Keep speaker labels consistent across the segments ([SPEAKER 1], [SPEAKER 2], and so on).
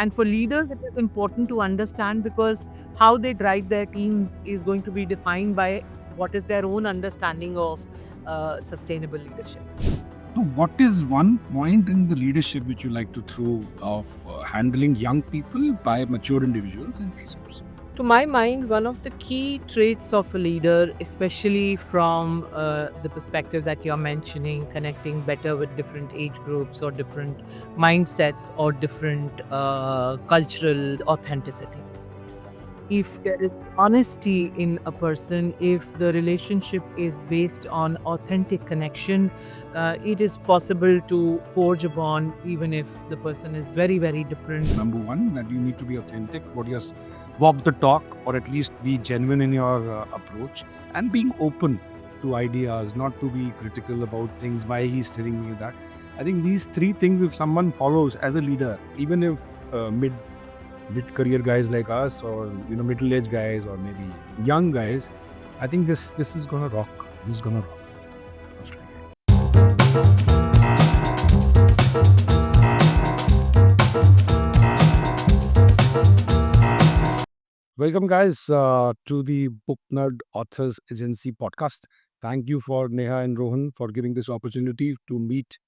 [SPEAKER 1] And for leaders, it is important to understand because how they drive their teams is going to be defined by what is their own understanding of sustainable leadership.
[SPEAKER 2] So, what is one point in the leadership which you like to throw of handling young people by mature individuals and vice versa?
[SPEAKER 1] To my mind, one of the key traits of a leader, especially from the perspective that you're mentioning, connecting better with different age groups or different mindsets or different cultural authenticity. If there is honesty in a person, if the relationship is based on authentic connection, it is possible to forge a bond even if the person is very, very different.
[SPEAKER 2] Number one, that you need to be authentic, walk the talk, or at least be genuine in your approach, and being open to ideas, not to be critical about things, why he's telling me that. I think these three things, if someone follows as a leader, even if mid career guys like us, or middle aged guys, or maybe young guys, I think this is gonna rock. This is gonna rock. Welcome, guys, to the Book Nerd Authors Agency podcast. Thank you for Neha and Rohan for giving this opportunity to meet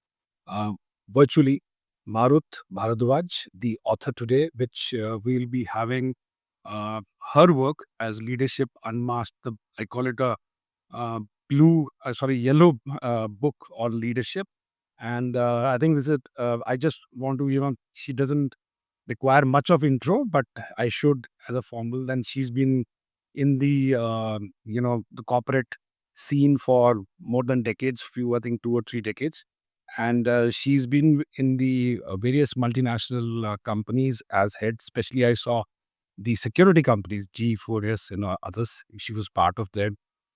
[SPEAKER 2] uh, virtually Marut Bharadwaj, the author today, which we'll be having her work as Leadership Unmasked. I call it a uh, yellow book on leadership. And I think this is, I just want to, she doesn't require much of intro, but I should as a formal. Then she's been in the the corporate scene for more than decades, few I think 2 or 3 decades, and she's been in the various multinational companies as head. Especially, I saw the security companies, G4S and others. She was part of their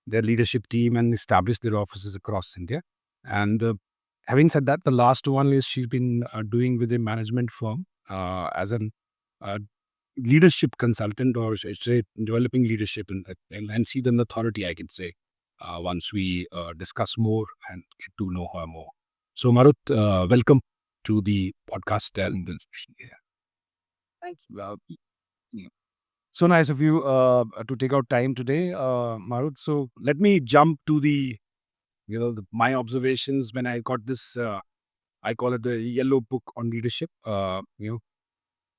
[SPEAKER 2] leadership team and established their offices across India. And having said that, the last one is she's been doing with a management firm as an uh, leadership consultant, or should I say developing leadership, and see an authority, I can say, once we discuss more and get to know her more. So, Marut, welcome to the podcast. Yeah.
[SPEAKER 1] Thank you.
[SPEAKER 2] Yeah. So nice of you to take out time today, Marut. So let me jump to my observations when I got this. I call it the yellow book on leadership.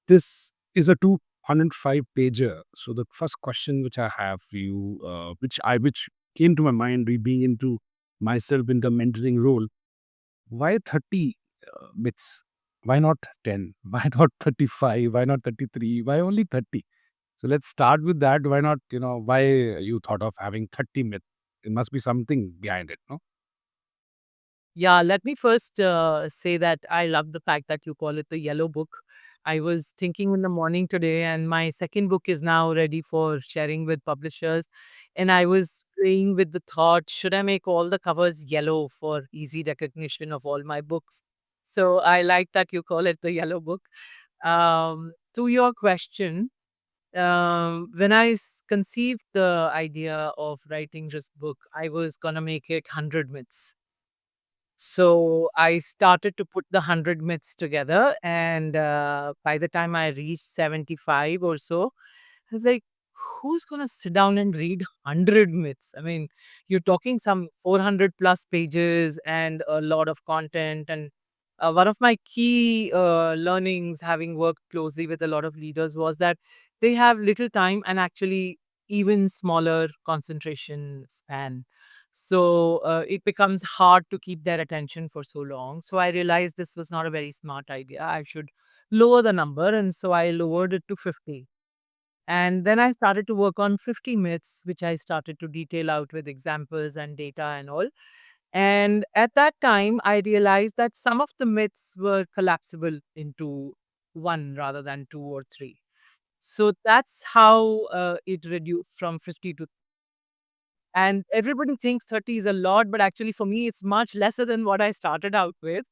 [SPEAKER 2] This is a 205 pager. So the first question which I have for you, which came to my mind, being into myself in the mentoring role, why 30 myths? Why not 10? Why not 35? Why not 33? Why only 30? So let's start with that. Why not, why you thought of having 30 myths? It must be something behind it, no?
[SPEAKER 1] Yeah, let me first say that I love the fact that you call it the yellow book. I was thinking in the morning today, and my second book is now ready for sharing with publishers. And I was playing with the thought, should I make all the covers yellow for easy recognition of all my books? So I like that you call it the yellow book. To your question, when conceived the idea of writing this book, I was going to make it 100 myths. So I started to put the 100 myths together. And by the time I reached 75 or so, I was like, who's going to sit down and read 100 myths? I mean, you're talking some 400 plus pages and a lot of content. And one of my key learnings, having worked closely with a lot of leaders, was that they have little time and actually even smaller concentration span. So it becomes hard to keep their attention for so long. So I realized this was not a very smart idea. I should lower the number. And so I lowered it to 50. And then I started to work on 50 myths, which I started to detail out with examples and data and all. And at that time, I realized that some of the myths were collapsible into one rather than two or three. So that's how it reduced from 50 to, and everybody thinks 30 is a lot, but actually for me, it's much lesser than what I started out with.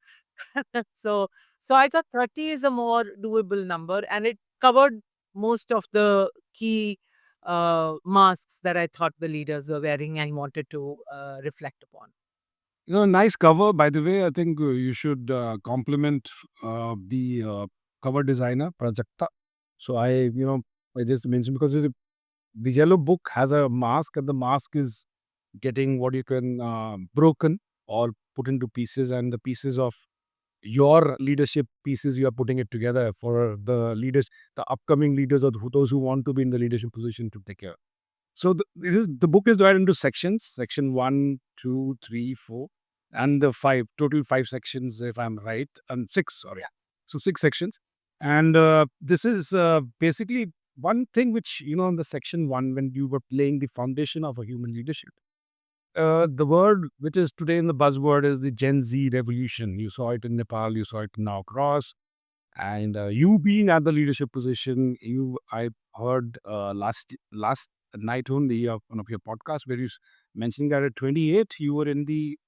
[SPEAKER 1] so, so I thought 30 is a more doable number, and it covered most of the key masks that I thought the leaders were wearing and wanted to reflect upon.
[SPEAKER 2] Nice cover, by the way. I think you should compliment the cover designer, Prajakta. So I just mentioned because the yellow book has a mask, and the mask is getting what you can broken or put into pieces, and the pieces of your leadership pieces, you are putting it together for the leaders, the upcoming leaders, or those who want to be in the leadership position to take care. So the book is divided into sections: section 1, 2, 3, 4, and the five total 5 sections, if I'm right, and six. Sorry, yeah. So 6 sections, and this is basically one thing which in the section 1, when you were laying the foundation of a human leadership. The word which is today in the buzzword is the Gen Z revolution. You saw it in Nepal, you saw it now across, and you being at the leadership position, I heard last night only of one of your podcasts where mentioning that at 28 you were in the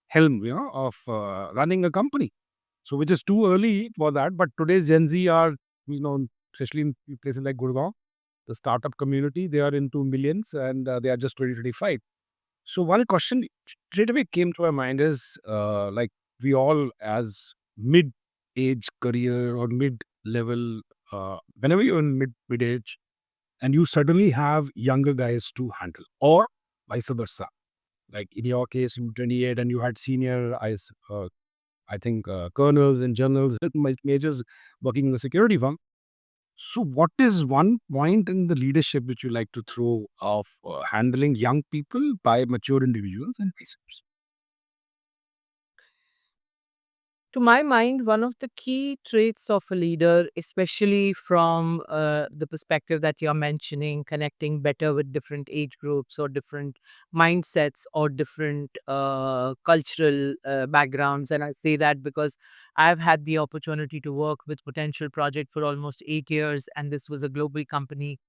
[SPEAKER 2] helm, of running a company. So which is too early for that, but today's Gen Z are, especially in places like Gurgaon, the startup community, they are into millions, and they are just 2025. So one question straight away came to my mind is, like, we all as mid-age career or mid-level, whenever you're in mid-age, and you suddenly have younger guys to handle, or vice versa. Like in your case, you were 28 and you had senior, I think, colonels and generals, majors working in the security firm. So, what is one point in the leadership which you like to throw of handling young people by mature individuals and vice versa?
[SPEAKER 1] To my mind, one of the key traits of a leader, especially from the perspective that you're mentioning, connecting better with different age groups or different mindsets or different cultural backgrounds. And I say that because I've had the opportunity to work with Potential Project for almost 8 years, and this was a global company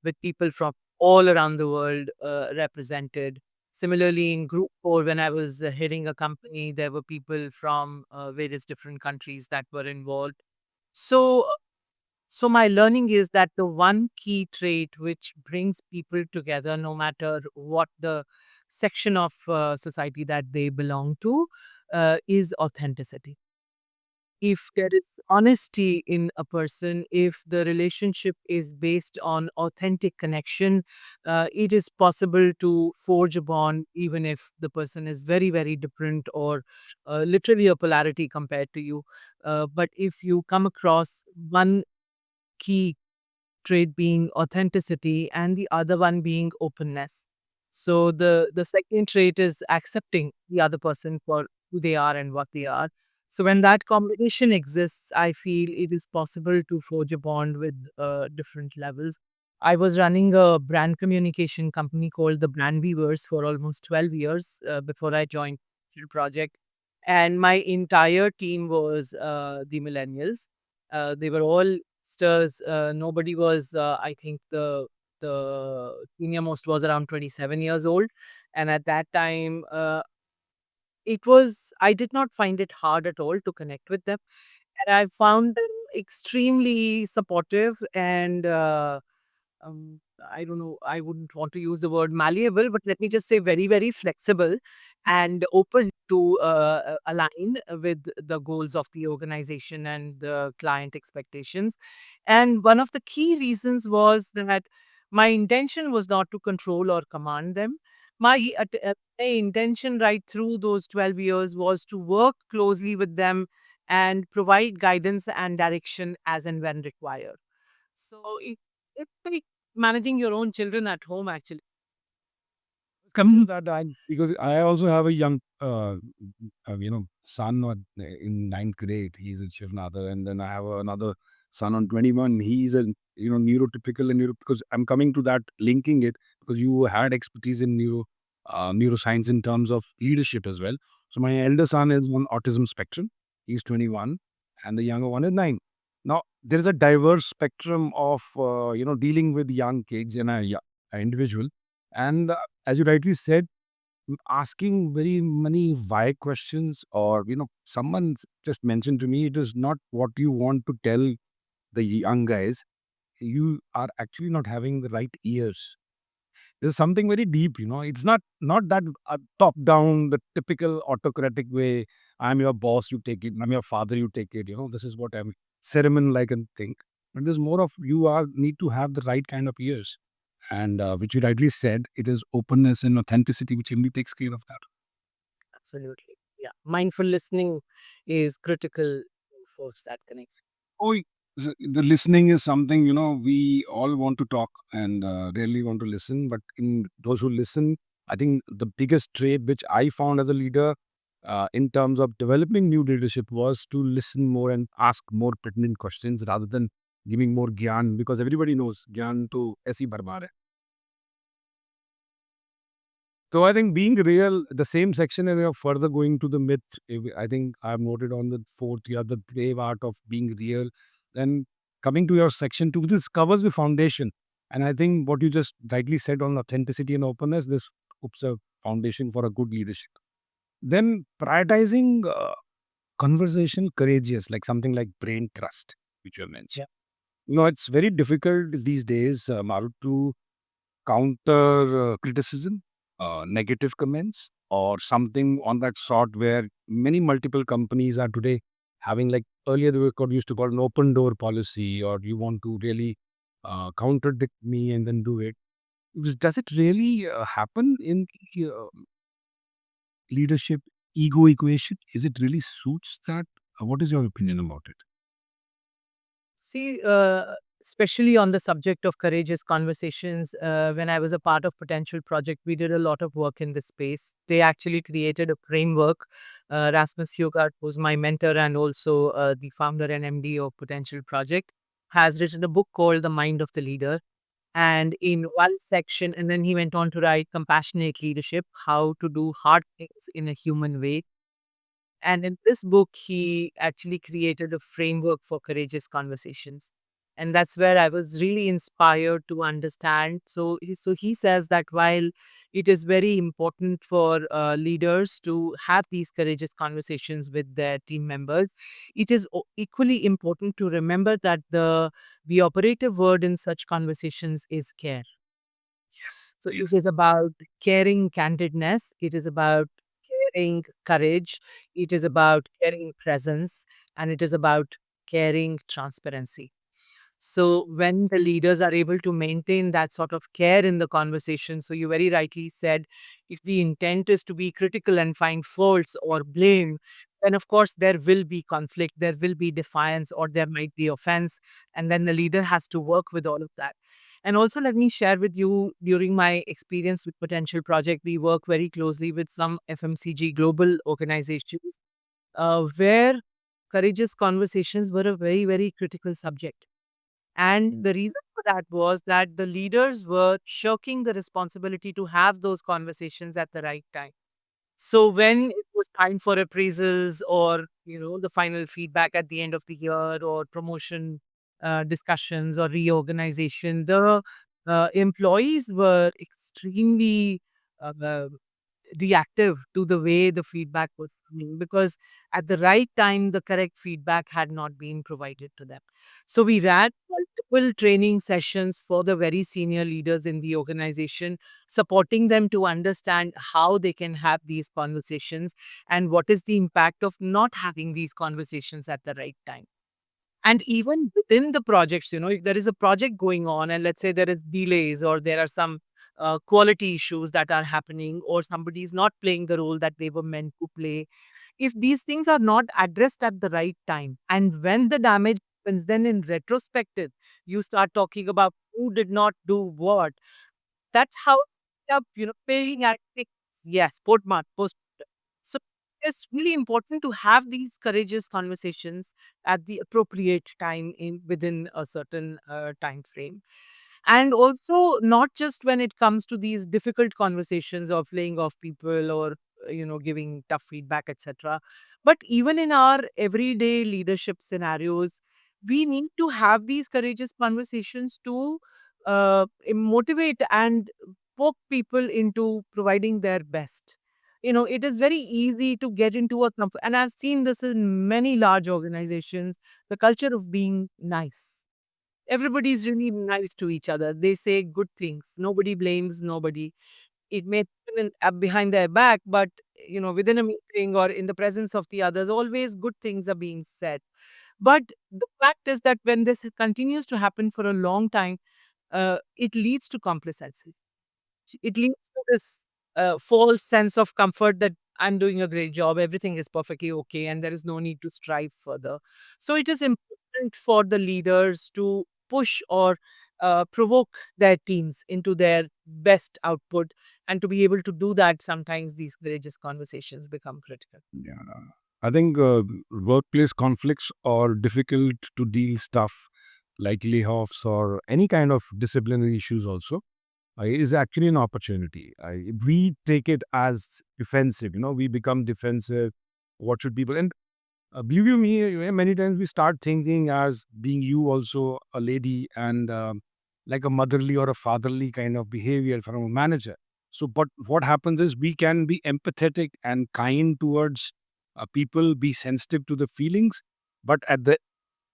[SPEAKER 1] with people from all around the world represented. Similarly, in Group 4, when I was heading a company, there were people from various different countries that were involved. So, so my learning is that the one key trait which brings people together, no matter what the section of society that they belong to, is authenticity. If there is honesty in a person, if the relationship is based on authentic connection, it is possible to forge a bond even if the person is very, very different or literally a polarity compared to you. But if you come across one key trait being authenticity and the other one being openness. So the second trait is accepting the other person for who they are and what they are. So when that combination exists, I feel it is possible to forge a bond with different levels. I was running a brand communication company called the Brand Weavers for almost 12 years before I joined the project. And my entire team was the millennials. They were all stars. Nobody was, I think, the senior most was around 27 years old, and at that time, it was. I did not find it hard at all to connect with them, and I found them extremely supportive and. I don't know, I wouldn't want to use the word malleable, but let me just say very, very flexible and open to align with the goals of the organization and the client expectations. And one of the key reasons was that my intention was not to control or command them. My intention right through those 12 years was to work closely with them and provide guidance and direction as and when required. So it's like managing your own children at home, actually.
[SPEAKER 2] Coming to that, because I also have a young, son in ninth grade. He's a Shivnatha, and then I have another son on 21. He's a neurotypical and because I'm coming to that, linking it because you had expertise in neuroscience in terms of leadership as well. So my elder son is on autism spectrum. He's 21, and the younger one is 9. Now there is a diverse spectrum of dealing with young kids and a individual, and as you rightly said, asking very many why questions, or someone just mentioned to me, it is not what you want to tell the young guys. You are actually not having the right ears. There's something very deep. It's not that top down, the typical autocratic way. I'm your boss, you take it. I'm your father, you take it. This is what I'm. ceremony like a thing. But there's more of you are need to have the right kind of ears. And which you rightly said, it is openness and authenticity which only takes care of that.
[SPEAKER 1] Absolutely. Yeah. Mindful listening is critical to force that connection.
[SPEAKER 2] Oh, the listening is something, we all want to talk and rarely want to listen. But in those who listen, I think the biggest trait which I found as a leader in terms of developing new leadership was to listen more and ask more pertinent questions rather than giving more gyan, because everybody knows gyan to aisi barbar hai. So I think being real, the same section, and we are further going to the myth. I think I've noted on the fourth, yeah, the brave art of being real. Then coming to your section two, this covers the foundation. And I think what you just rightly said on authenticity and openness, this puts a foundation for a good leadership. Then prioritizing conversation courageous, like something like brain trust, which you have mentioned.
[SPEAKER 1] Yeah.
[SPEAKER 2] It's very difficult these days, Maru, to counter criticism, negative comments, or something on that sort, where many multiple companies are today having, like earlier they were used to call an open door policy, or you want to really contradict me and then do it. Does it really happen in the leadership ego equation? Is it really suits that? What is your opinion about it?
[SPEAKER 1] See, especially on the subject of courageous conversations, when I was a part of Potential Project, we did a lot of work in this space. They actually created a framework. Rasmus Hugart, who's my mentor and also the founder and MD of Potential Project, has written a book called The Mind of the Leader. And in one section, and then he went on to write Compassionate Leadership, How to Do Hard Things in a Human Way. And in this book, he actually created a framework for courageous conversations. And that's where I was really inspired to understand. So he says that while it is very important for leaders to have these courageous conversations with their team members, it is equally important to remember that the operative word in such conversations is care.
[SPEAKER 2] Yes.
[SPEAKER 1] So it is about caring candidness, it is about caring courage, it is about caring presence, and it is about caring transparency. So when the leaders are able to maintain that sort of care in the conversation, so you very rightly said, if the intent is to be critical and find faults or blame, then of course there will be conflict, there will be defiance, or there might be offense, and then the leader has to work with all of that. And also, let me share with you, during my experience with Potential Project, we work very closely with some FMCG global organizations where courageous conversations were a very, very critical subject. And the reason for that was that the leaders were shirking the responsibility to have those conversations at the right time. So when it was time for appraisals or, the final feedback at the end of the year or promotion discussions or reorganization, the employees were extremely uh, reactive to the way the feedback was coming, because at the right time the correct feedback had not been provided to them. So we ran multiple training sessions for the very senior leaders in the organization, supporting them to understand how they can have these conversations and what is the impact of not having these conversations at the right time. And even within the projects, if there is a project going on and let's say there is delays or there are some quality issues that are happening, or somebody is not playing the role that they were meant to play, if these things are not addressed at the right time, and when the damage happens, then in retrospective, you start talking about who did not do what. That's how we end up, paying at things. Yes, post. So it's really important to have these courageous conversations at the appropriate time in within a certain time frame. And also not just when it comes to these difficult conversations of laying off people or giving tough feedback, etc., but even in our everyday leadership scenarios, we need to have these courageous conversations to motivate and poke people into providing their best. It is very easy to get into a comfort, and I've seen this in many large organizations, the culture of being nice. Everybody's really nice to each other. They say good things. Nobody blames nobody. It may happen behind their back, but within a meeting or in the presence of the others, always good things are being said. But the fact is that when this continues to happen for a long time, it leads to complacency. It leads to this false sense of comfort that I'm doing a great job, everything is perfectly okay, and there is no need to strive further. So it is important for the leaders to push or provoke their teams into their best output. And to be able to do that, sometimes these courageous conversations become critical.
[SPEAKER 2] Yeah. I think workplace conflicts or difficult to deal stuff like layoffs or any kind of disciplinary issues also is actually an opportunity. We take it as defensive, we become defensive. What should people, and believe you me, many times we start thinking as being you also a lady and like a motherly or a fatherly kind of behavior from a manager. So, but what happens is we can be empathetic and kind towards people, be sensitive to the feelings, but at the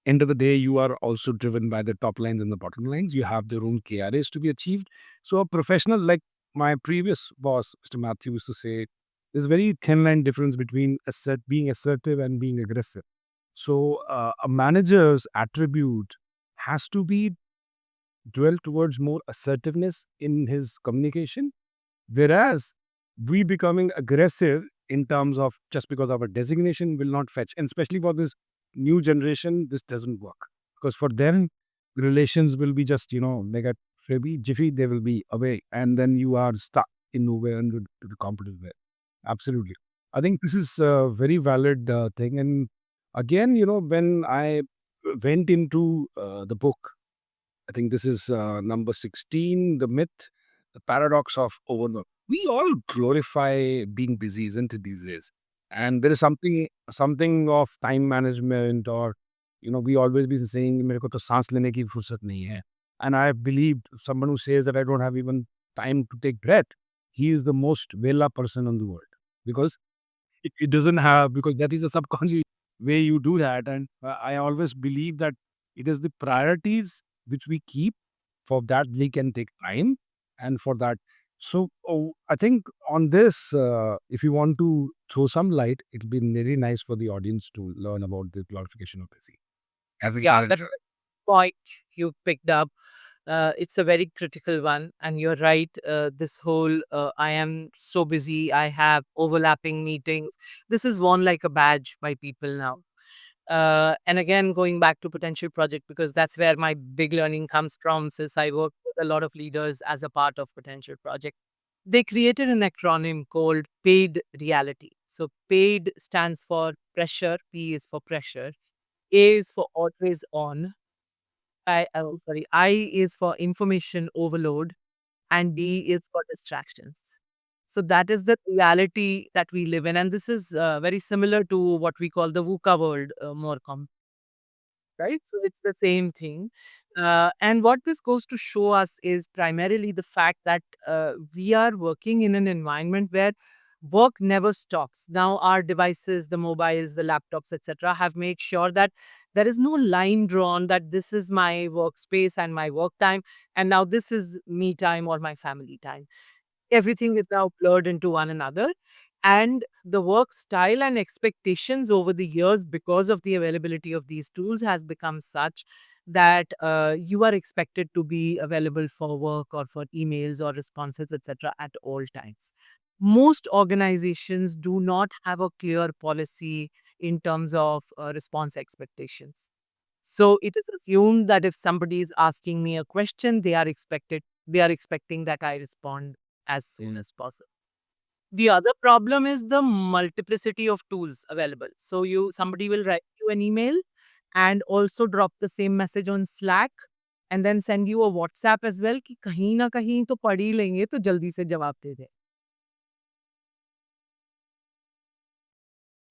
[SPEAKER 2] end of the day, you are also driven by the top lines and the bottom lines. You have their own KRAs to be achieved. So, a professional like my previous boss, Mr. Matthew, used to say, there's a very thin line difference between being assertive and being aggressive. So, a manager's attribute has to be dwell towards more assertiveness in his communication, whereas we becoming aggressive in terms of just because our designation will not fetch, and especially for this new generation, this doesn't work because for them, relations will be just like a maybe jiffy, they will be away, and then you are stuck in nowhere and to the competitive way. Absolutely, I think this is a very valid thing, and again, when I went into the book, I think this is number 16, The Myth, The Paradox of Overwork. We all glorify being busy, isn't it, these days? And there is something of time management, or we always be saying मेरे को तो सांस लेने की फुर्सत नहीं है. And I believe someone who says that I don't have even time to take breath, he is the most vela person on the world, because it doesn't have, because that is a subconscious way you do that. And I always believe that it is the priorities which we keep, for that they can take time, and for that. So I think on this, if you want to throw some light, it'll be very nice for the audience to learn about the glorification of busy as a
[SPEAKER 1] Yeah, that
[SPEAKER 2] manager.
[SPEAKER 1] point you picked up, it's a very critical one. And you're right. This whole I am so busy, I have overlapping meetings. This is worn like a badge by people now. And again, going back to potential project, because that's where my big learning comes from, since I work with a lot of leaders as a part of potential project. They created an acronym called PAID reality. So PAID stands for pressure, P is for pressure, A is for always on, I is for information overload, and D is for distractions. So that is the reality that we live in, and this is very similar to what we call the VUCA world, more right? So it's the same thing. And what this goes to show us is primarily the fact that we are working in an environment where work never stops. Now, our devices, the mobiles, the laptops, etc., have made sure that there is no line drawn that this is my workspace and my work time, and now this is me time or my family time. Everything is now blurred into one another. And the work style and expectations over the years, because of the availability of these tools, has become such that you are expected to be available for work or for emails or responses, etc., at all times. Most organizations do not have a clear policy in terms of response expectations. So it is assumed that if somebody is asking me a question, they are expecting that I respond as soon as possible. The other problem is the multiplicity of tools available. So somebody will write you an email and also drop the same message on Slack and then send you a WhatsApp as well कि कहीं ना कहीं तो पढ़ ही लेंगे तो जल्दी से जवाब दे दे.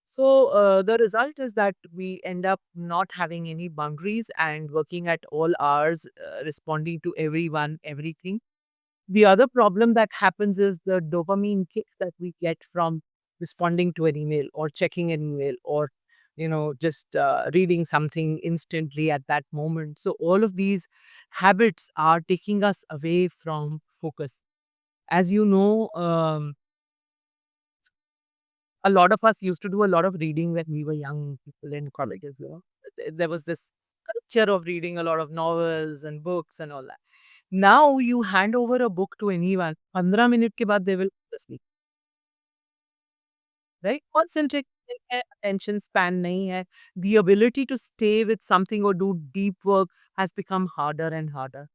[SPEAKER 1] So the result is that we end up not having any boundaries and working at all hours, responding to everyone, everything. The other problem that happens is the dopamine kick that we get from responding to an email or checking an email or just reading something instantly at that moment. So all of these habits are taking us away from focus. As you know, a lot of us used to do a lot of reading when we were young people in college as well. There was this culture of reading a lot of novels and books and all that. Now you hand over a book to anyone, 15 minute के बाद they will fall asleep, right? Concentrate नहीं है, attention span नहीं है. The ability to stay with something or do deep work has become harder and harder.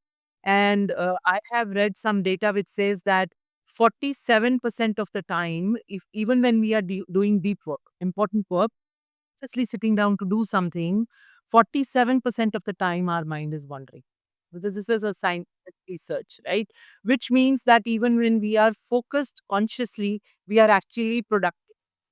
[SPEAKER 1] And I have read some data which says that 47% of the time, if even when we are doing deep work, important work, consciously sitting down to do something, 47% of the time our mind is wandering. This is a scientific research, right? Which means that even when we are focused consciously, we are actually productive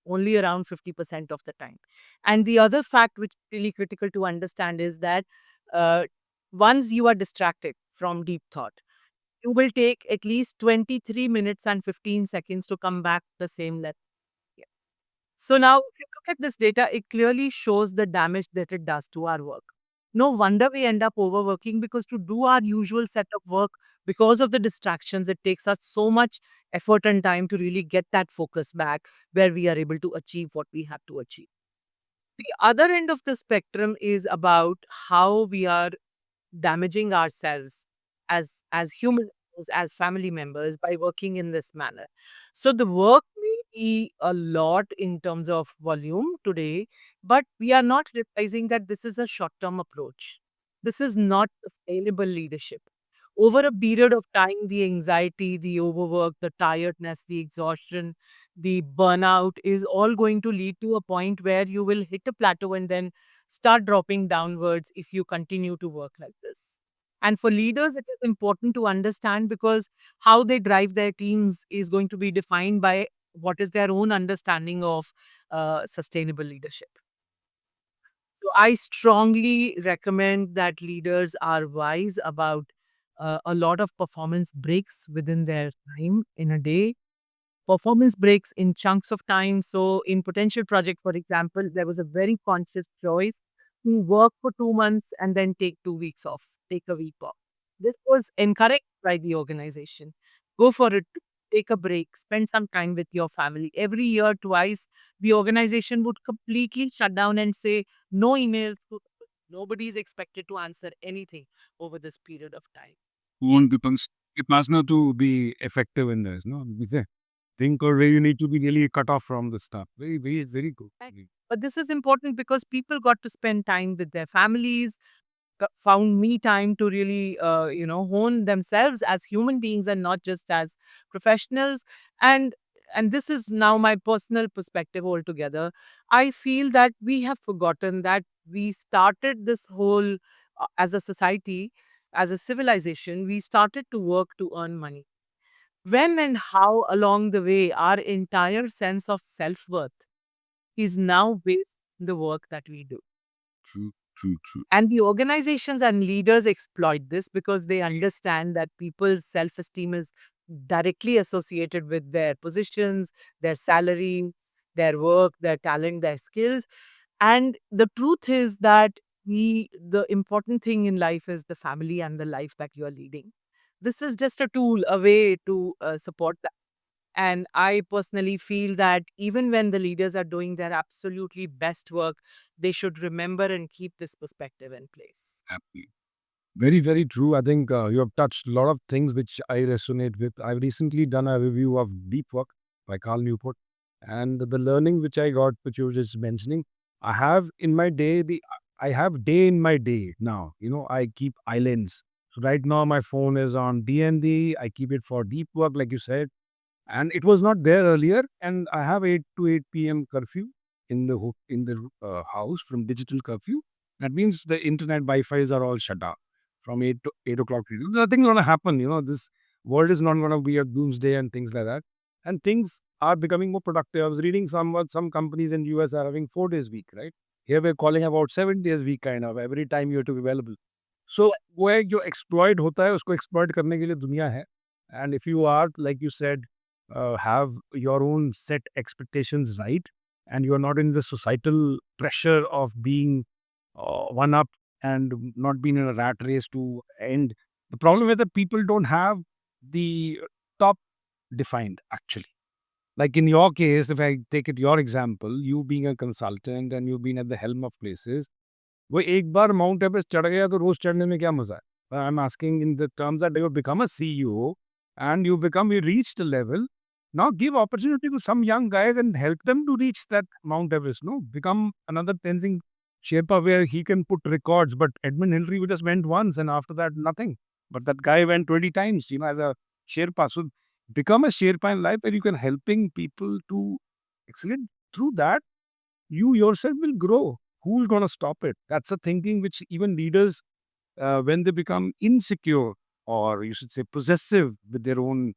[SPEAKER 1] only around 50% of the time. And the other fact which is really critical to understand is that uh, once you are distracted from deep thought, you will take at least 23 minutes and 15 seconds to come back to the same level. So now, if you look at this data, it clearly shows the damage that it does to our work. No wonder we end up overworking, because to do our usual set of work, because of the distractions, it takes us so much effort and time to really get that focus back where we are able to achieve what we have to achieve. The other end of the spectrum is about how we are damaging ourselves as human beings, as family members, by working in this manner. So the work may be a lot in terms of volume today, but we are not realizing that this is a short-term approach. This is not sustainable leadership. Over a period of time, the anxiety, the overwork, the tiredness, the exhaustion, the burnout is all going to lead to a point where you will hit a plateau and then start dropping downwards if you continue to work like this. And for leaders, it is important to understand, because how they drive their teams is going to be defined by what is their own understanding of sustainable leadership. So I strongly recommend that leaders are wise about a lot of performance breaks within their time in a day, performance breaks in chunks of time. So, in potential project, for example, there was a very conscious choice to work for 2 months and then take 2 weeks off, take a week off. This was encouraged by the organization. Go for it, take a break, spend some time with your family. Every year, twice, the organization would completely shut down and say, no emails. Nobody is expected to answer anything over this period of time.
[SPEAKER 2] Want the partner to be effective in this, no? We say, think or where you need to be really cut off from the stuff. Very good.
[SPEAKER 1] Right. But this is important because people got to spend time with their families, found me time to really, hone themselves as human beings and not just as professionals. And and this is now my personal perspective altogether. I feel that we have forgotten that we started this whole as a society, as a civilization, we started to work to earn money. When and how along the way, our entire sense of self worth is now based on the work that we do.
[SPEAKER 2] True, true, true.
[SPEAKER 1] And the organizations and leaders exploit this because they understand that people's self esteem is directly associated with their positions, their salary, their work, their talent, their skills. And the truth is that the important thing in life is the family and the life that you are leading. This is just a tool, a way to support that. And I personally feel that even when the leaders are doing their absolutely best work, they should remember and keep this perspective in place.
[SPEAKER 2] Happy. Very, very true. I think you have touched a lot of things which I resonate with. I've recently done a review of Deep Work by Carl Newport, and the learning which I got, which you were just mentioning, I have in my day I have day in my day now. I keep islands. So right now my phone is on DND. I keep it for deep work, like you said, and it was not there earlier. And I have 8 to 8 p.m. curfew in the house from digital curfew. That means the internet Wi-Fi's are all shut down from 8 o'clock. Nothing's gonna happen. This world is not gonna be a doomsday and things like that. And things are becoming more productive. I was reading some companies in US are having 4 days week, right? Here we're calling about 7 days week kind of. Every time you have to be available. So वो एक जो exploit होता है उसको exploit करने के लिए दुनिया है. And if you are, like you said, have your own set expectations right, and you're not in the societal pressure of being one up and not being in a rat race to end. The problem is that people don't have the top defined actually. Like in your case, if I take it your example, you being a consultant and you've been at the helm of places, वो एक बार mount Everest चढ़ गया तो रोज चढ़ने में क्या मजा है? I am asking in the terms that you become a CEO and you reached a level. Now give opportunity to some young guys and help them to reach that Mount Everest. No, become another Tenzing Sherpa where he can put records. But Edmund Hillary just went once and after that nothing. But that guy went 20 times, as a Sherpa. So become a Sherpa in life where you can helping people to excellent. Through that, you yourself will grow. Who's gonna stop it? That's a thinking which even leaders, when they become insecure or you should say possessive with their own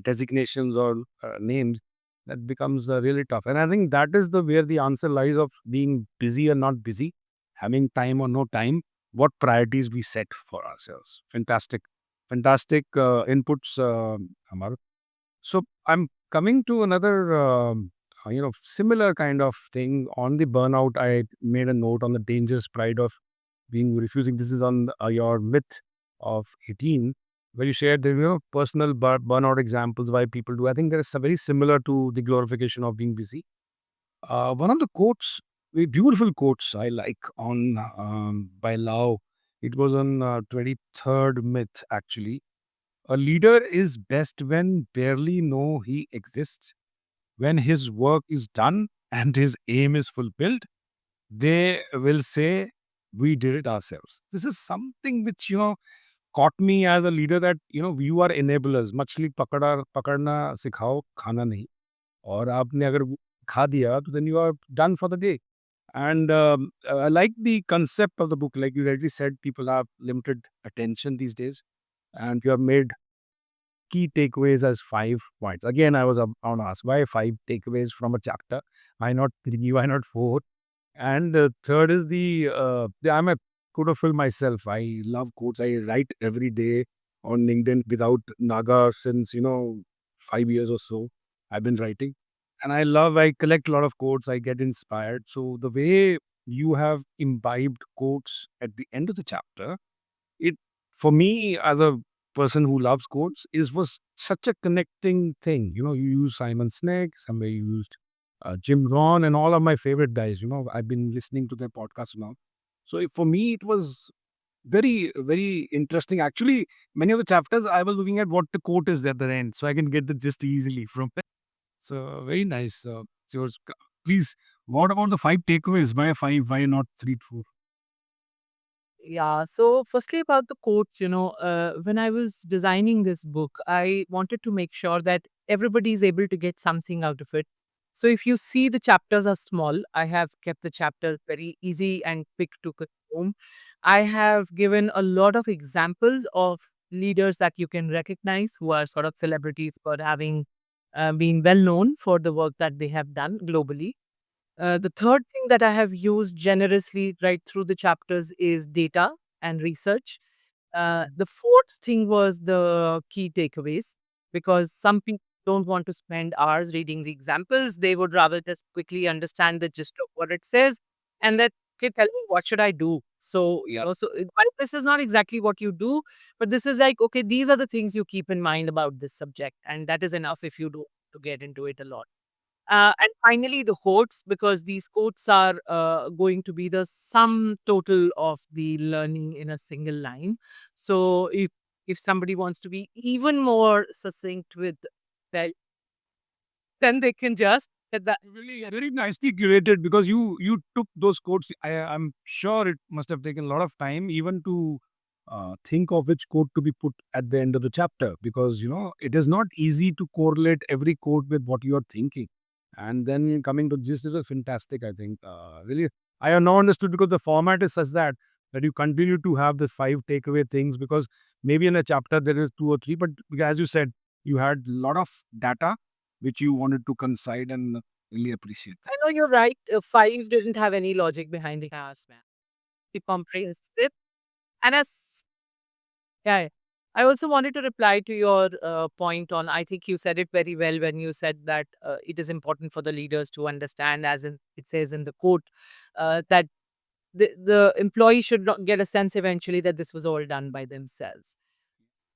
[SPEAKER 2] designations or names, that becomes really tough. And I think that is the where the answer lies of being busy or not busy, having time or no time, what priorities we set for ourselves. Fantastic, fantastic inputs, Amar. So I'm coming to another, similar kind of thing on the burnout. I made a note on the dangerous pride of being refusing. This is on your myth of 18, where you shared the personal burnout examples why people do. I think there is very similar to the glorification of being busy. One of the quotes, beautiful quotes I like on by Lau. It was on 23rd myth actually. A leader is best when barely know he exists. When his work is done and his aim is fulfilled, they will say, we did it ourselves. This is something which, caught me as a leader that, you are enablers. मछली पकड़ना सिखाओ, खाना नहीं. और आपने अगर वो खा दिया, तो then you are done for the day. And I like the concept of the book. Like you rightly said, people have limited attention these days. And you have made key takeaways as 5 points. Again, I was on ask why 5 takeaways from a chapter? Why not 3? Why not 4? And third is I'm a quotophile myself. I love quotes. I write every day on LinkedIn without Naga since, 5 years or so. I've been writing. And I collect a lot of quotes. I get inspired. So the way you have imbibed quotes at the end of the chapter, it for me as a person who loves quotes is was such a connecting thing. You use Simon Sinek, somebody used Jim Rohn, and all of my favorite guys. I've been listening to their podcast now. So for me, it was very, very interesting. Actually, many of the chapters I was looking at what the quote is at the end, so I can get the gist easily from it. So very nice. So please, what about the 5 takeaways? Why 5? Why not 3, 4?
[SPEAKER 1] Yeah. So, firstly, about the quotes, when I was designing this book, I wanted to make sure that everybody is able to get something out of it. So, if you see the chapters are small, I have kept the chapters very easy and quick to consume. I have given a lot of examples of leaders that you can recognize who are sort of celebrities for having been well known for the work that they have done globally. The third thing that I have used generously right through the chapters is data and research. The fourth thing was the key takeaways, because some people don't want to spend hours reading the examples. They would rather just quickly understand the gist of what it says and then, okay, tell me what should I do. So, while this is not exactly what you do, but this is like, okay, these are the things you keep in mind about this subject. And that is enough if you do to get into it a lot. And finally, the quotes, because these quotes are going to be the sum total of the learning in a single line. So if somebody wants to be even more succinct with that, then they can just get that.
[SPEAKER 2] Really, very nicely curated because you took those quotes. I'm sure it must have taken a lot of time even to think of which quote to be put at the end of the chapter because it is not easy to correlate every quote with what you are thinking. And then coming to this is fantastic. I think really I have now understood because the format is such that you continue to have the 5 takeaway things because maybe in a chapter there is 2 or 3, but as you said, you had a lot of data which you wanted to concise and really appreciate
[SPEAKER 1] I
[SPEAKER 2] that.
[SPEAKER 1] know you're right. Five didn't have any logic behind it. Yes, man. The comprehensive. And as yeah, yeah. I also wanted to reply to your point on, I think you said it very well when you said that it is important for the leaders to understand, as in it says in the quote, that the employee should not get a sense eventually that this was all done by themselves.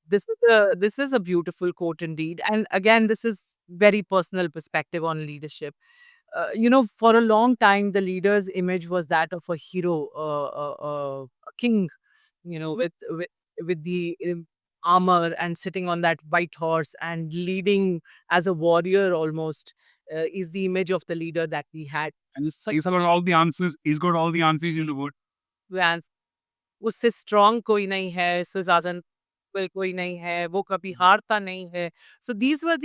[SPEAKER 1] This is a beautiful quote indeed. And again, this is very personal perspective on leadership. for a long time, the leader's image was that of a hero, a king, with the armor and sitting on that white horse and leading as a warrior almost, is the image of the leader that we had.
[SPEAKER 2] And he's got all the answers. He's got all the answers in the world.
[SPEAKER 1] Vance, उससे strong कोई नहीं है, उससे ज़्यादा कोई नहीं है, वो कभी हारता नहीं है. So these were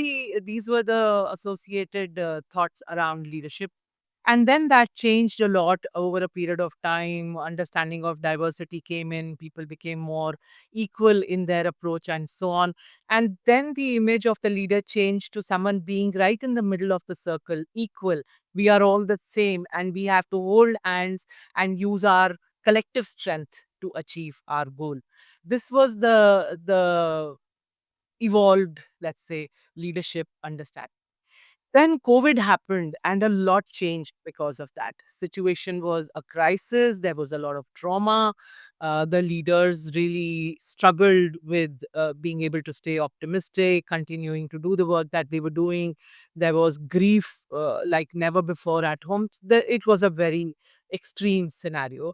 [SPEAKER 1] the associated thoughts around leadership. And then that changed a lot over a period of time. Understanding of diversity came in, people became more equal in their approach, and so on. And then the image of the leader changed to someone being right in the middle of the circle, equal. We are all the same, and we have to hold hands and use our collective strength to achieve our goal. This was the evolved, let's say, leadership understanding. Then COVID happened and a lot changed because of that. Situation was a crisis. There was a lot of trauma. The leaders really struggled with being able to stay optimistic, continuing to do the work that they were doing. There was grief like never before at home. It was a very extreme scenario.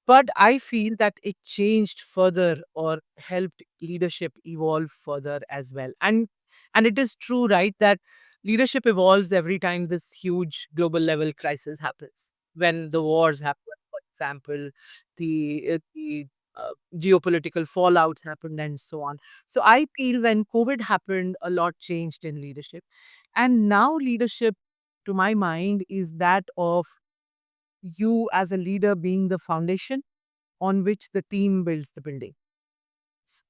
[SPEAKER 1] But I feel that it changed further or helped leadership evolve further as well. And it is true, right, that leadership evolves every time this huge global level crisis happens. When the wars happen, for example, the geopolitical fallouts happened, and so on. So I feel when COVID happened, a lot changed in leadership. And now leadership, to my mind, is that of you as a leader being the foundation on which the team builds the building.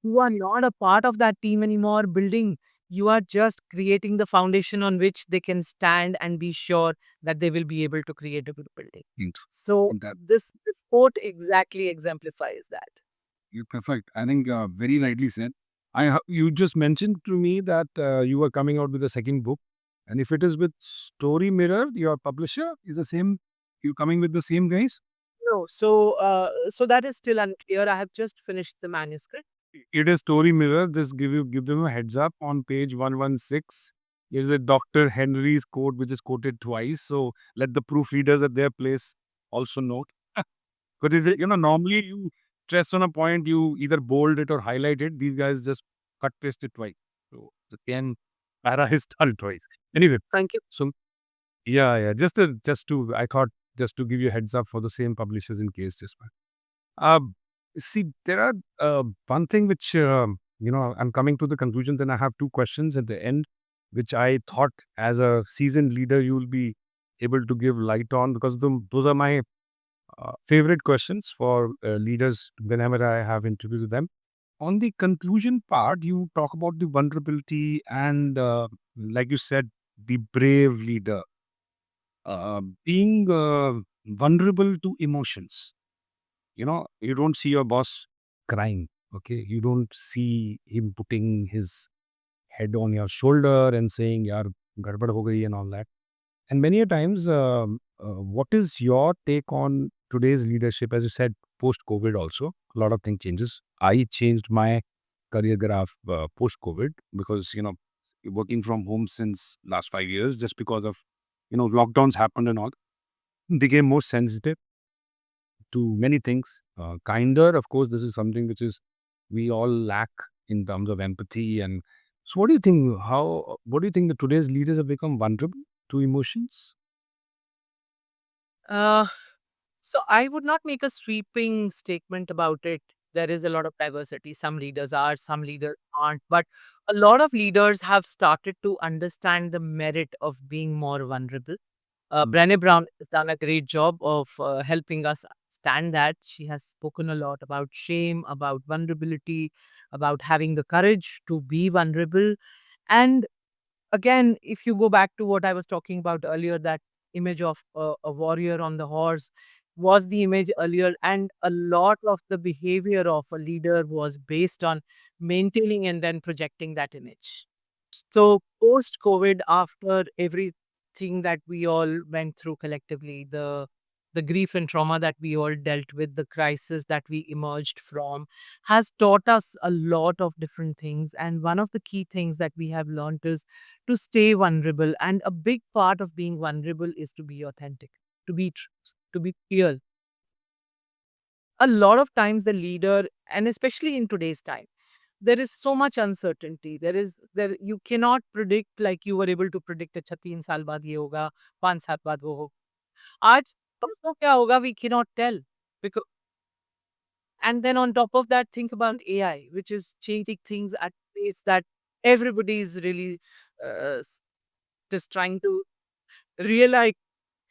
[SPEAKER 1] You are not a part of that team anymore building. You are just creating the foundation on which they can stand and be sure that they will be able to create a good building. So
[SPEAKER 2] That
[SPEAKER 1] this quote exactly exemplifies that.
[SPEAKER 2] you're perfect. I think very rightly said. You just mentioned to me that you were coming out with a second book, and if it is with Story Mirror, your publisher is the same. You coming with the same guys?
[SPEAKER 1] No, so that is still unclear. I have just finished the manuscript.
[SPEAKER 2] It is Story Mirror. Just give them a heads up on page 116. There's a Dr. Henry's quote which is quoted twice. So let the proofreaders at their place also note. But normally you stress on a point, you either bold it or highlight it. These guys just cut paste it twice. So the pen para is done twice. Anyway,
[SPEAKER 1] Thank you.
[SPEAKER 2] so yeah. I thought just to give you a heads up for the same publishers in case just. Uh, See, there are one thing which I'm coming to the conclusion. Then I have two questions at the end, which I thought as a seasoned leader you will be able to give light on because those are my favorite questions for leaders whenever I have interviews with them. On the conclusion part, you talk about the vulnerability and, like you said, the brave leader being vulnerable to emotions. You don't see your boss crying. Okay, you don't see him putting his head on your shoulder and saying, "Yaar, gadbad ho gayi," and all that. And many a times, what is your take on today's leadership? As you said, post COVID, also a lot of things changes. I changed my career graph post COVID because working from home since last 5 years, just because of lockdowns happened and all, became more sensitive to many things. Kinder, of course, this is something which is we all lack in terms of empathy. And so, what do you think? What do you think that today's leaders have become vulnerable to emotions?
[SPEAKER 1] Uh, so I would not make a sweeping statement about it. There is a lot of diversity. Some leaders are, some leaders aren't. But a lot of leaders have started to understand the merit of being more vulnerable.
[SPEAKER 2] Mm.
[SPEAKER 1] Brené Brown has done a great job of helping us understand that. She has spoken a lot about shame, about vulnerability, about having the courage to be vulnerable. And again, if you go back to what I was talking about earlier, that image of a warrior on the horse was the image earlier, and a lot of the behavior of a leader was based on maintaining and then projecting that image. So, post COVID, after everything that we all went through collectively, the the grief and trauma that we all dealt with, the crisis that we emerged from, has taught us a lot of different things. And one of the key things that we have learned is to stay vulnerable. And a big part of being vulnerable is to be authentic, to be true, to be clear. A lot of times, the leader, and especially in today's time, there is so much uncertainty. There you cannot predict like you were able to predict अच्छा 3 साल बाद ये होगा, 5 साल बाद वो हो. आज परसों क्या होगा we cannot tell. Because and then on top of that, think about AI, which is changing things at a pace that everybody is really just trying to realize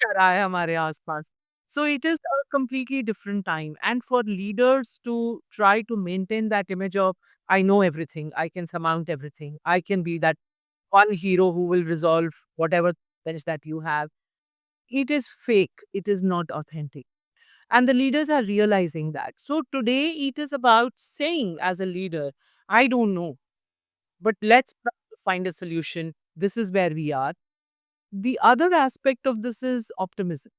[SPEAKER 1] कर रहा है हमारे आसपास. So it is a completely different time. And for leaders to try to maintain that image of, I know everything, I can surmount everything, I can be that one hero who will resolve whatever challenge that you have, it is fake, it is not authentic. And the leaders are realizing that. So today it is about saying, as a leader, I don't know, but let's try to find a solution. This is where we are. The other aspect of this is optimism.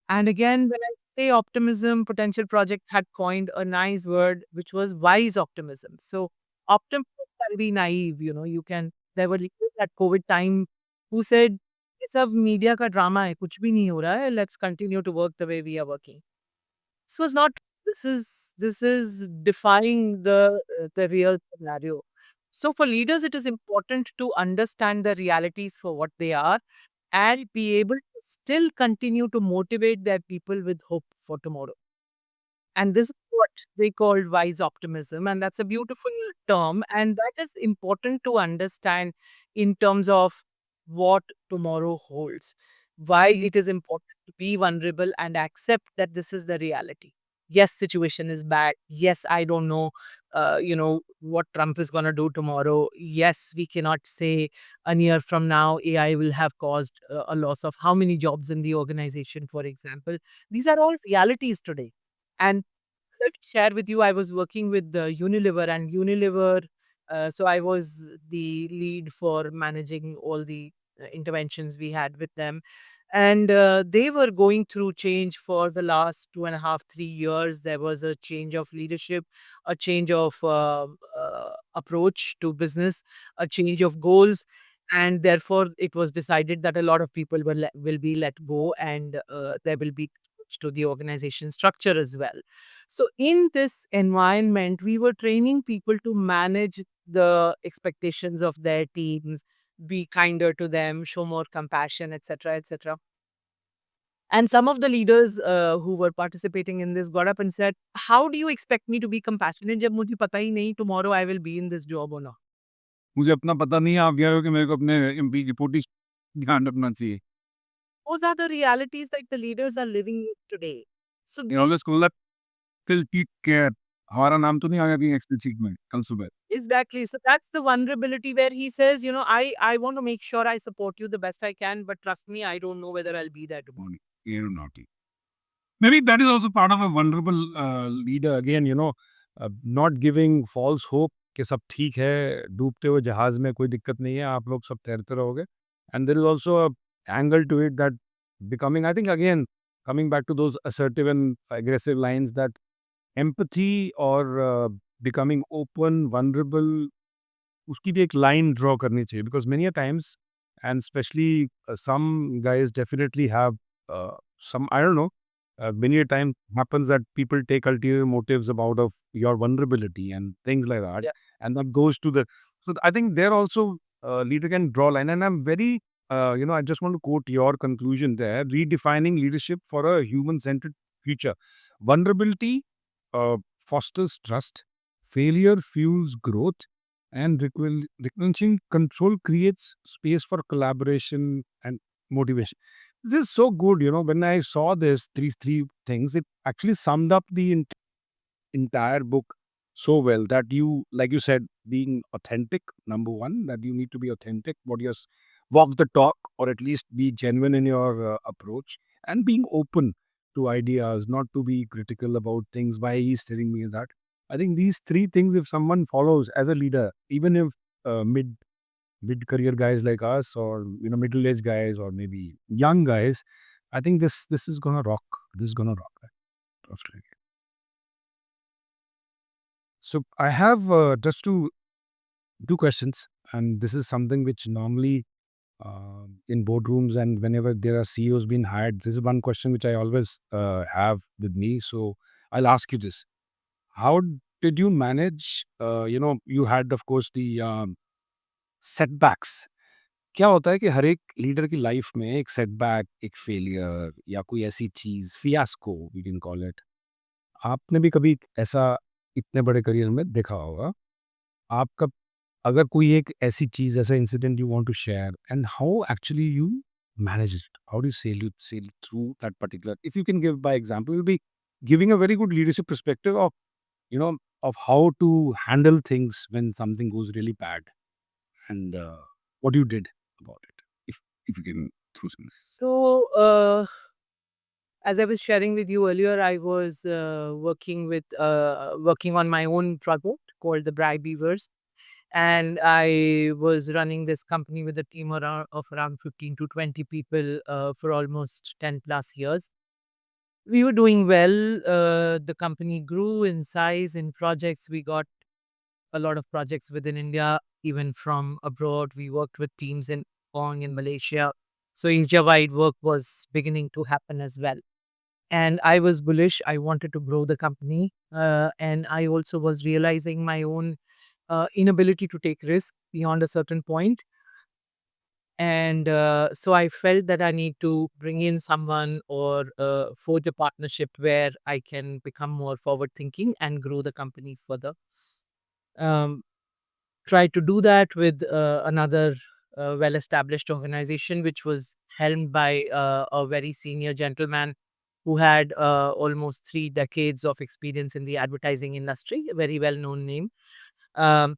[SPEAKER 1] And again, when I say optimism, Potential Project had coined a nice word, which was wise optimism. So optimism can be naive, you can, there were leaders at COVID time who said, ये सब media का drama है, कुछ भी नहीं हो रहा है, let's continue to work the way we are working. This was not, this is defying the real scenario. So for leaders, it is important to understand the realities for what they are and be able to still continue to motivate their people with hope for tomorrow. And this is what they called wise optimism. And that's a beautiful term. And that is important to understand in terms of what tomorrow holds. Why it is important to be vulnerable and accept that this is the reality. Yes, situation is bad. Yes, I don't know, what Trump is going to do tomorrow. Yes, we cannot say a year from now AI will have caused a loss of how many jobs in the organization, for example. These are all realities today. And let me share with you, I was working with the Unilever, and Unilever, so I was the lead for managing all the interventions we had with them. And they were going through change for the last 2.5, 3 years. There was a change of leadership, a change of approach to business, a change of goals. And therefore, it was decided that a lot of people will be let go, and there will be change to the organization structure as well. So, in this environment, we were training people to manage the expectations of their teams, be kinder to them, show more compassion, etc., etc. And some of the leaders who were participating in this got up and said, "How do you expect me to be compassionate जब मुझे पता ही नहीं tomorrow I will be in this job or not?"
[SPEAKER 3] मुझे अपना पता नहीं है, आप कह रहे हो कि मेरे को अपने एमपी की पोटी ध्यान रखना चाहिए।
[SPEAKER 1] Those are the realities that the leaders are living today. So
[SPEAKER 3] You always call that still take care. हमारा नाम तो नहीं आया कहीं एक्सेल शीट में कल सुबह।
[SPEAKER 1] exactly. So that's the vulnerability where he says, I want to make sure I support you the best I can, but trust me, I don't know whether I'll be there tomorrow.
[SPEAKER 3] Morning, aeronautic. Maybe that is also part of a vulnerable leader.
[SPEAKER 2] Again, not giving false hope कि सब ठीक है, डूबते हुए जहाज में कोई दिक्कत नहीं है, आप लोग सब तैरते रहोगे. And there is also a angle to it that becoming, I think, again, coming back to those assertive and aggressive lines, that empathy or becoming open, vulnerable, उसकी भी एक line draw करनी चाहिए, because many a times, and especially some guys definitely have some, I don't know, many a time happens that people take ulterior motives about of your vulnerability and things like that.
[SPEAKER 1] Yeah.
[SPEAKER 2] And that goes to the, so I think there also leader can draw line. And I'm very, I just want to quote your conclusion there, redefining leadership for a human-centered future. Vulnerability fosters trust, failure fuels growth, and relinquishing control creates space for collaboration and motivation. This is so good, when I saw this, these three things, it actually summed up the entire book so well, that you, like you said, being authentic, number one, that you need to be authentic, walk the talk, or at least be genuine in your approach, and being open to ideas, not to be critical about things. Why he's telling me that? I think these three things, if someone follows as a leader, even if mid career guys like us, or middle aged guys, or maybe young guys, I think this is gonna rock. This is gonna rock Australia. So I have just two questions, and this is something which normally in boardrooms and whenever there are CEOs being hired, this is one question which I always have with me. So I'll ask you this: how did you manage? You had, of course, the setbacks. क्या होता है कि हर एक leader की life में एक setback, एक failure या कोई ऐसी चीज, fiasco we can call it, आपने भी कभी ऐसा इतने बड़े करियर में देखा होगा? आपका अगर कोई एक ऐसी चीज, ऐसा incident you want to share, and how actually you manage it, how do you sail through that particular, if you can give by example, will be giving a very good leadership perspective of, you know, of how to handle things when something goes really bad, and what you did about it, if you can through some.
[SPEAKER 1] So, as I was sharing with you earlier, I was working on my own project called the Bright Beavers, and I was running this company with a team of around 15 to 20 people for almost 10 plus years. We were doing well. The company grew in size, in projects. We got a lot of projects within India, even from abroad. We worked with teams in Hong Kong, in Malaysia. So India-wide work was beginning to happen as well. And I was bullish. I wanted to grow the company. And I also was realizing my own inability to take risk beyond a certain point. And so I felt that I need to bring in someone or forge a partnership where I can become more forward thinking and grow the company further. Um, Try to do that with another well established organization, which was helmed by a very senior gentleman who had almost 3 decades of experience in the advertising industry, a very well known name.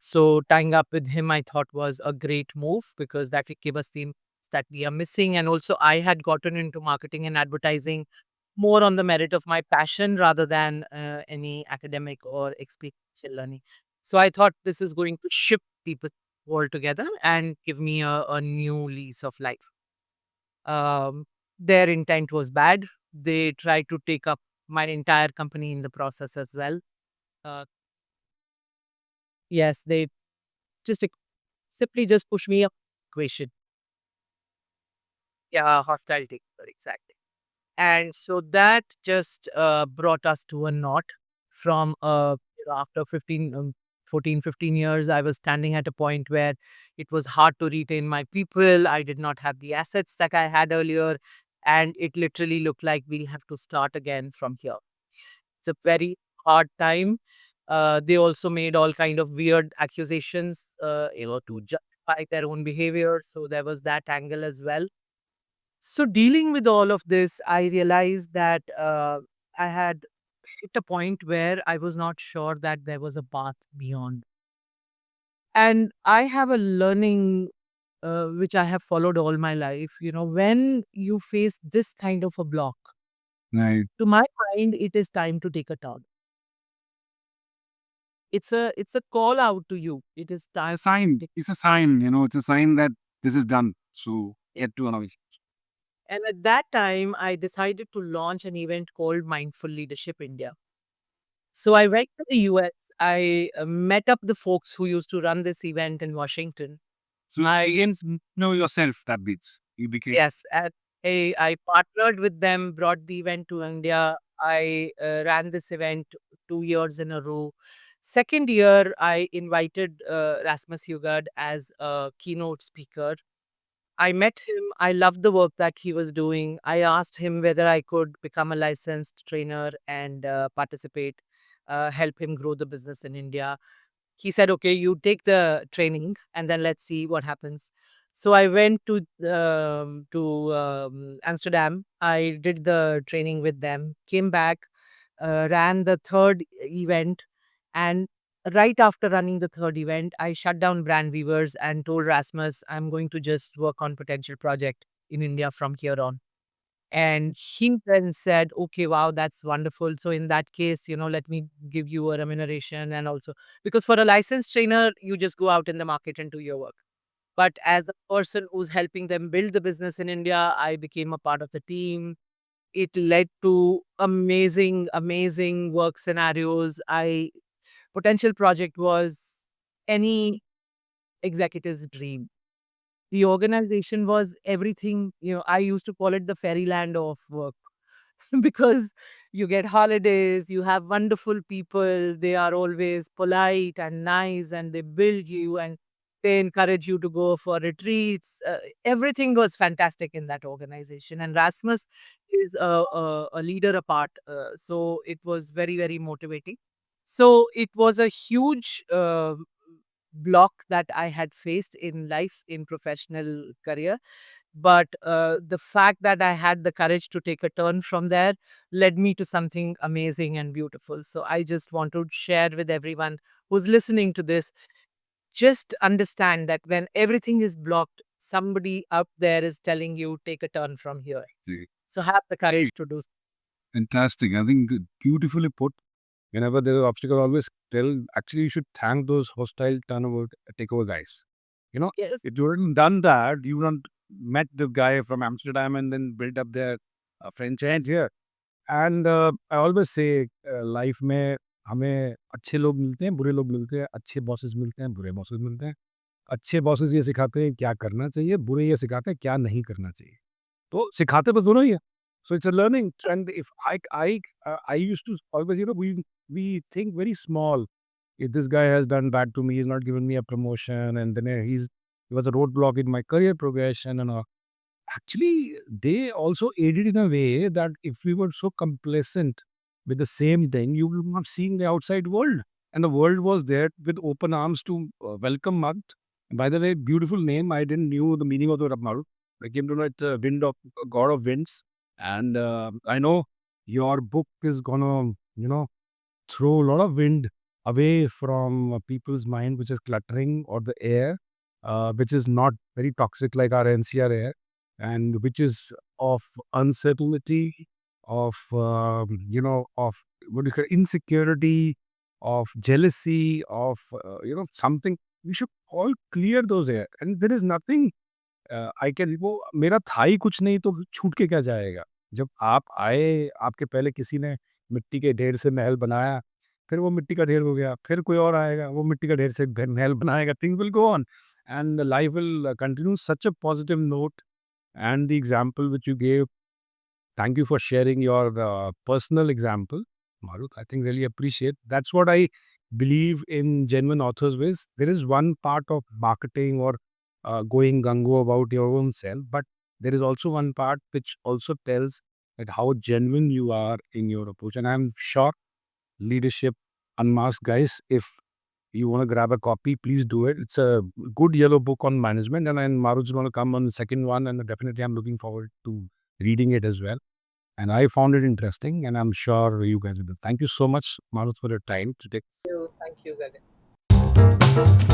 [SPEAKER 1] So tying up with him, I thought was a great move because that would give us the insights that we are missing. And also, I had gotten into marketing and advertising more on the merit of my passion rather than any academic or experiential learning. So I thought this is going to shift people altogether and give me a new lease of life. Um, their intent was bad. They tried to take up my entire company in the process as well. Uh, yes, they just simply just push me up equation. Yeah, hostile takeover, exactly. And so that just brought us to a knot from after 14, 15 years, I was standing at a point where it was hard to retain my people. I did not have the assets that I had earlier. And it literally looked like we'll have to start again from here. It's a very hard time. They also made all kind of weird accusations, to justify their own behavior. So there was that angle as well. So dealing with all of this, I realized that I had hit a point where I was not sure that there was a path beyond. And I have a learning which I have followed all my life. When you face this kind of a block,
[SPEAKER 3] Right.
[SPEAKER 1] to my mind, it is time to take a turn. It's a call out to you. It is
[SPEAKER 3] A
[SPEAKER 1] time.
[SPEAKER 3] sign. It's a sign, it's a sign that this is done. So get to another.
[SPEAKER 1] And at that time, I decided to launch an event called Mindful Leadership India. So I went to the US. I met up the folks who used to run this event in Washington.
[SPEAKER 3] So I against know yourself that beats. You became.
[SPEAKER 1] Yes, and I partnered with them, brought the event to India. I ran this event 2 years in a row. Second year, I invited Rasmus Hugard as a keynote speaker. I met him. I loved the work that he was doing. I asked him whether I could become a licensed trainer and participate, help him grow the business in India. He said, "Okay, you take the training, and then let's see what happens." So I went to Amsterdam. I did the training with them. Came back, ran the third event, and right after running the third event, I shut down Brand Weavers and told Rasmus, I'm going to just work on potential project in India from here on. And he then said, okay, wow, that's wonderful. So in that case, let me give you a remuneration and also because for a licensed trainer, you just go out in the market and do your work. But as a person who's helping them build the business in India, I became a part of the team. It led to amazing, amazing work scenarios. Potential project was any executive's dream. The organization was everything, I used to call it the fairyland of work because you get holidays, you have wonderful people, they are always polite and nice, and they build you and they encourage you to go for retreats. Everything was fantastic in that organization. And Rasmus is a leader apart. So it was very, very motivating. So it was a huge block that I had faced in life, in professional career. But the fact that I had the courage to take a turn from there led me to something amazing and beautiful. So I just want to share with everyone who's listening to this, just understand that when everything is blocked, somebody up there is telling you, take a turn from here.
[SPEAKER 3] जी,
[SPEAKER 1] So have the courage to do.
[SPEAKER 3] fantastic. I think beautifully put.
[SPEAKER 2] Whenever there is obstacle, always tell, actually, you should thank those hostile turnover takeover guys. You know,
[SPEAKER 1] Yes.
[SPEAKER 2] if you hadn't done that, you wouldn't met the guy from Amsterdam and then build up their franchise here. And I always say life में हमें अच्छे लोग मिलते हैं, बुरे लोग मिलते हैं, अच्छे बॉसेस मिलते हैं, बुरे बॉसेस मिलते हैं। अच्छे बॉसेस ये सिखाते हैं क्या करना चाहिए, बुरे ये सिखाते हैं क्या नहीं करना चाहिए। तो सिखाते बस दोनों ही हैं। So it's a learning and if I used to always we think very small. If this guy has done bad to me, he's not given me a promotion, and then he was a roadblock in my career progression and all. Actually, they also aided in a way that if we were so complacent with the same thing, you will not seeing the outside world. And the world was there with open arms to welcome Magd. By the way, beautiful name. I didn't knew the meaning of the Maru. I came to know it, wind of god of winds. And I know your book is gonna, throw a lot of wind away from people's mind, which is cluttering, or the air, which is not very toxic like our NCR air, and which is of uncertainty, of of what do you call insecurity, of jealousy, of something. We should all clear those air, and there is nothing I can वो मेरा था ही कुछ नहीं तो छूट के क्या जाएगा? जब आप आए, आपके पहले किसी ने मिट्टी के ढेर से महल बनाया, फिर वो मिट्टी का ढेर हो गया, फिर कोई और आएगा, वो मिट्टी का ढेर से महल बनाएगा, things will go on and life will continue such a positive note and the example which you gave. Thank you for sharing your personal example, Marut. I think really appreciate. That's what I believe in genuine authors with. There is one part of marketing or going gung-ho about your own self, but there is also one part which also tells that how genuine you are in your approach. And I'm sure Leadership Unmasked, guys, if you want to grab a copy, please do it. It's a good yellow book on management, and then Marut's going to come on the second one, and definitely I'm looking forward to reading it as well. And I found it interesting, and I'm sure you guys will. Thank you so much, Marut, for your time today.
[SPEAKER 1] Thank you, Gagan.